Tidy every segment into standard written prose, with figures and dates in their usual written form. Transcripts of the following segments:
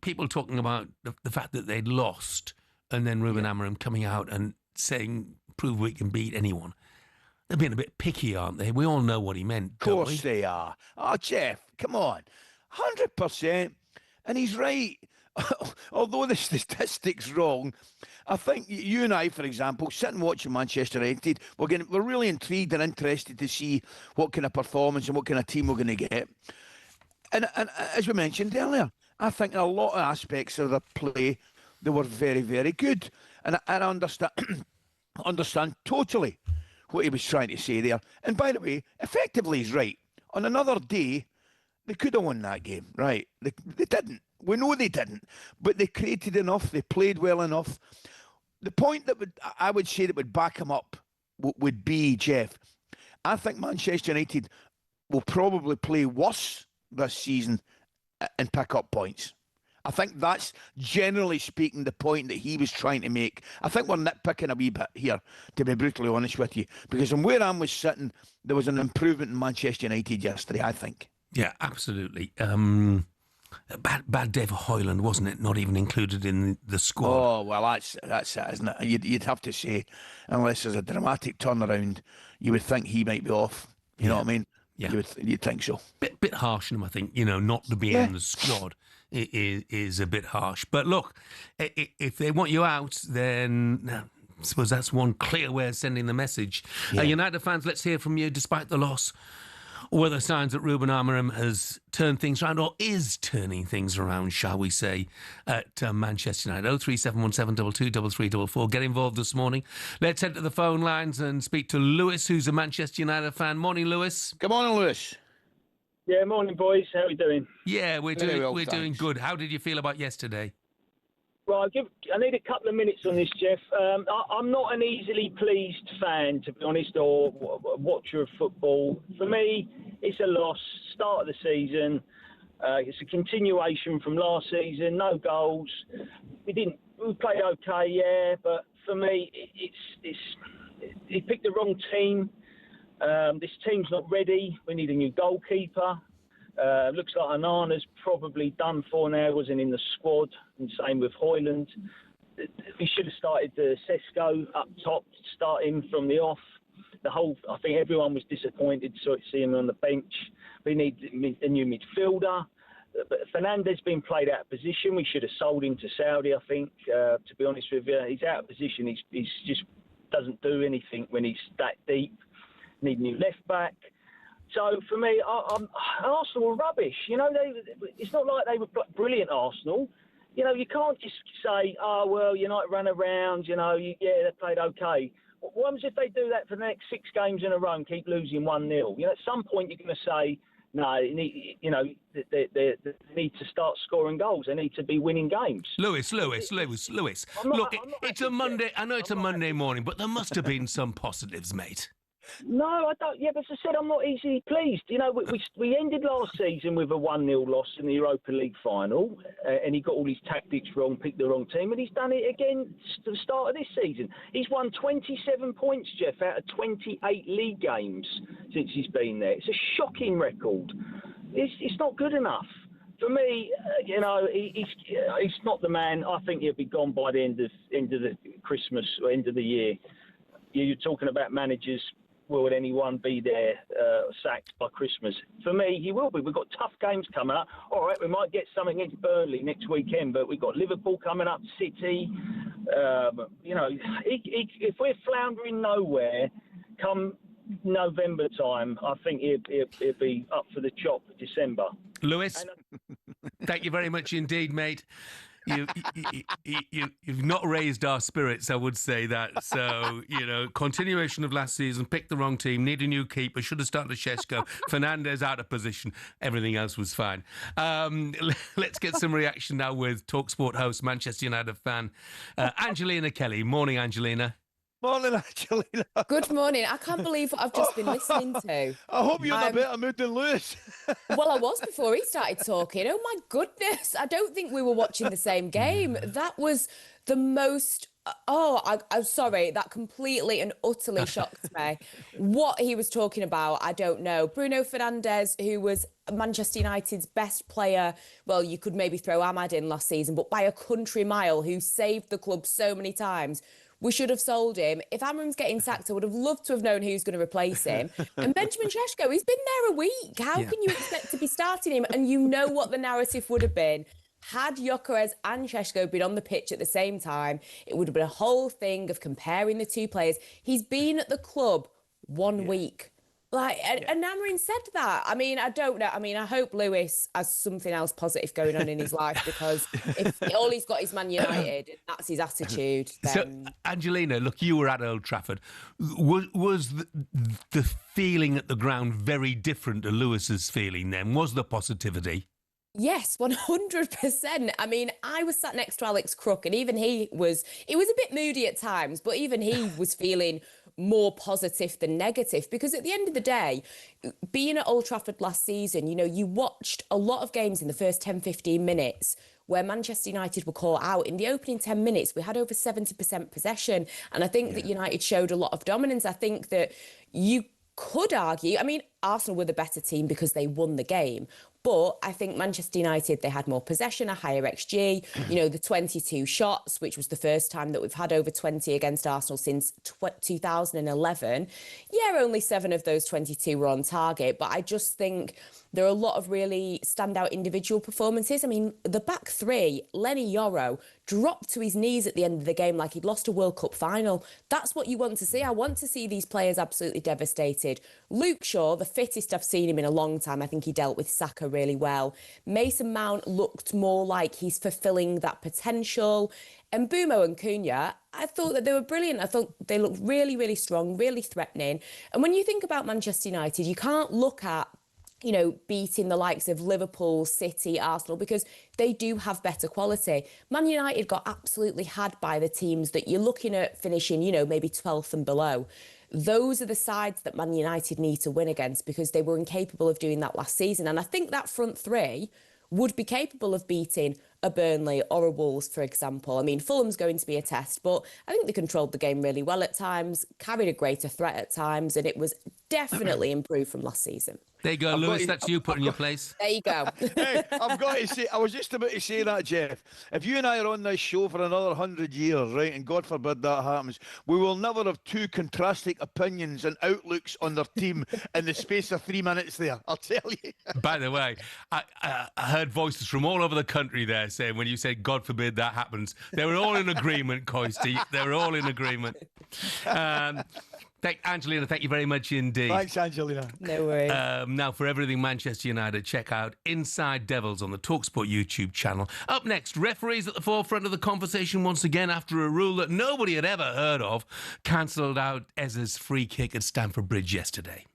people talking about the fact that they'd lost, and then Ruben Amorim coming out and saying, "Prove we can beat anyone." They're being a bit picky, aren't they? We all know what he meant. Of course they are. Oh, Jeff, come on. 100%. And he's right. Although the statistic's wrong, I think you and I, for example, sitting watching Manchester United, we're really intrigued and interested to see what kind of performance and what kind of team we're going to get. And as we mentioned earlier, I think in a lot of aspects of the play, they were very, very good. And I understand totally what he was trying to say there. And by the way, effectively he's right. On another day, they could have won that game, right? They didn't. We know they didn't. But they created enough. They played well enough. The point that I would say that would back him up would be, Jeff, I think Manchester United will probably play worse this season and pick up points. I think that's, generally speaking, the point that he was trying to make. I think we're nitpicking a wee bit here, to be brutally honest with you, because from where I was sitting, there was an improvement in Manchester United yesterday, I think. Yeah, absolutely. Bad day for Højlund, wasn't it? Not even included in the squad. Oh, well, that's it, isn't it? You'd have to say, unless there's a dramatic turnaround, you would think he might be off. You know what I mean? Yeah. You'd think so. Bit harsh on him, I think. Not to be in the squad is a bit harsh. But look, if they want you out, then I suppose that's one clear way of sending the message. Yeah. United fans, let's hear from you, despite the loss. Or whether signs that Ruben Amorim has turned things around, or is turning things around, shall we say, at Manchester United. 03717 223344. Get involved this morning. Let's head to the phone lines and speak to Lewis, who's a Manchester United fan. Morning, Lewis. Good morning, Lewis. Yeah, morning, boys. How are we doing? Yeah, we're doing good. How did you feel about yesterday? Well, I need a couple of minutes on this, Jeff. I'm not an easily pleased fan, to be honest, or watcher of football. For me, it's a loss. Start of the season. It's a continuation from last season. No goals. We played okay, yeah, but for me, he picked the wrong team. This team's not ready. We need a new goalkeeper. Looks like Anana's probably done for now, wasn't in the squad, and same with Højlund. We should have started Sesko up top, starting from the off. I think everyone was disappointed to see him on the bench. We need a new midfielder. But Fernandes been played out of position. We should have sold him to Saudi, I think, to be honest with you. He's out of position. He's just doesn't do anything when he's that deep. Need a new left back. So for me, Arsenal were rubbish. It's not like they were brilliant, Arsenal. You can't just say, "Oh well, United ran around." They played okay. What happens if they do that for the next 6 games in a row and keep losing 1-0? At some point you're going to say, "No, they need to start scoring goals. They need to be winning games." Lewis. Look, it's a Monday. I know it's a Monday morning, but there must have been some positives, mate. No, I don't. Yeah, but as I said, I'm not easily pleased. We ended last season with a 1-0 loss in the Europa League final, and he got all his tactics wrong, picked the wrong team, and he's done it again to the start of this season. He's won 27 points, Jeff, out of 28 league games since he's been there. It's a shocking record. It's not good enough. For me, he's not the man. I think he'll be gone by the end of the Christmas or end of the year. You're talking about managers. Will anyone be there sacked by Christmas? For me, he will be. We've got tough games coming up. All right, we might get something against Burnley next weekend, but we've got Liverpool coming up, City. If we're floundering nowhere, come November time, I think he'll be up for the chop December. Lewis, thank you very much indeed, mate. You've not raised our spirits, I would say that. So, continuation of last season, picked the wrong team, need a new keeper, should have started Sesko, Fernandes out of position, everything else was fine. Let's get some reaction now with talkSPORT host, Manchester United fan, Angelina Kelly. Morning, Angelina. Morning, Angelina. Good morning. I can't believe what I've just been listening to. I hope you're in a better mood than Lewis. Well, I was before he started talking. Oh, my goodness. I don't think we were watching the same game. That was the most I'm sorry. That completely and utterly shocked me. What he was talking about, I don't know. Bruno Fernandes, who was Manchester United's best player, well, you could maybe throw Ahmad in last season, but by a country mile, who saved the club so many times. We should have sold him. If Amorim's getting sacked, I would have loved to have known who's going to replace him. And Benjamin Šeško, he's been there a week. How can you expect to be starting him? And you know what the narrative would have been. Had Gyökeres and Šeško been on the pitch at the same time, it would have been a whole thing of comparing the two players. He's been at the club 1 week. And Amorim said that. I mean, I don't know. I mean, I hope Lewis has something else positive going on in his life, because if all he's got is Man United, and that's his attitude, then... So, Angelina, look, you were at Old Trafford. Was the feeling at the ground very different to Lewis's feeling then? Was the positivity? Yes, 100%. I mean, I was sat next to Alex Crook, and even he was a bit moody at times, but even he was feeling more positive than negative, because at the end of the day, being at Old Trafford last season, you know, you watched a lot of games in the first 10, 15 minutes where Manchester United were caught out. In the opening 10 minutes, we had over 70% possession. And I think that United showed a lot of dominance. I think that you could argue, I mean, Arsenal were the better team because they won the game. But I think Manchester United, they had more possession, a higher XG, you know, the 22 shots, which was the first time that we've had over 20 against Arsenal since 2011. Yeah, only 7 of those 22 were on target. But I just think there are a lot of really standout individual performances. I mean, the back three, Lenny Yoro, dropped to his knees at the end of the game like he'd lost a World Cup final. That's what you want to see. I want to see these players absolutely devastated. Luke Shaw, the fittest I've seen him in a long time. I think he dealt with Saka really well. Mason Mount looked more like he's fulfilling that potential. And Bumo and Cunha, I thought that they were brilliant. I thought they looked really, really strong, really threatening. And when you think about Manchester United, you can't look at, you know, beating the likes of Liverpool, City, Arsenal, because they do have better quality. Man United got absolutely had by the teams that you're looking at finishing, you know, maybe 12th and below. Those are the sides that Man United need to win against, because they were incapable of doing that last season. And I think that front three would be capable of beating a Burnley or a Wolves, for example. I mean, Fulham's going to be a test, but I think they controlled the game really well at times, carried a greater threat at times, and it was definitely improved from last season. There you go, Lewis. That's you put in your place. There you go. Hey, I've got to say, I was just about to say that, Jeff. If you and I are on this show for another 100 years, right, and God forbid that happens, we will never have two contrasting opinions and outlooks on their team in the space of 3 minutes there, I'll tell you. By the way, I heard voices from all over the country there saying, when you said, God forbid that happens, they were all in agreement, Coisty. They were all in agreement. Angelina, thank you very much indeed. Thanks, Angelina. No worries. Now, for everything Manchester United, check out Inside Devils on the talkSPORT YouTube channel. Up next, referees at the forefront of the conversation once again after a rule that nobody had ever heard of cancelled out Eze's free kick at Stamford Bridge yesterday.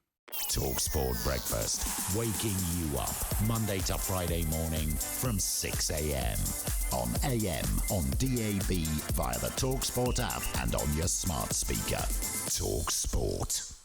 talkSPORT Breakfast, waking you up Monday to Friday morning from 6 a.m. on AM, on DAB, via the talkSPORT app and on your smart speaker. talkSPORT.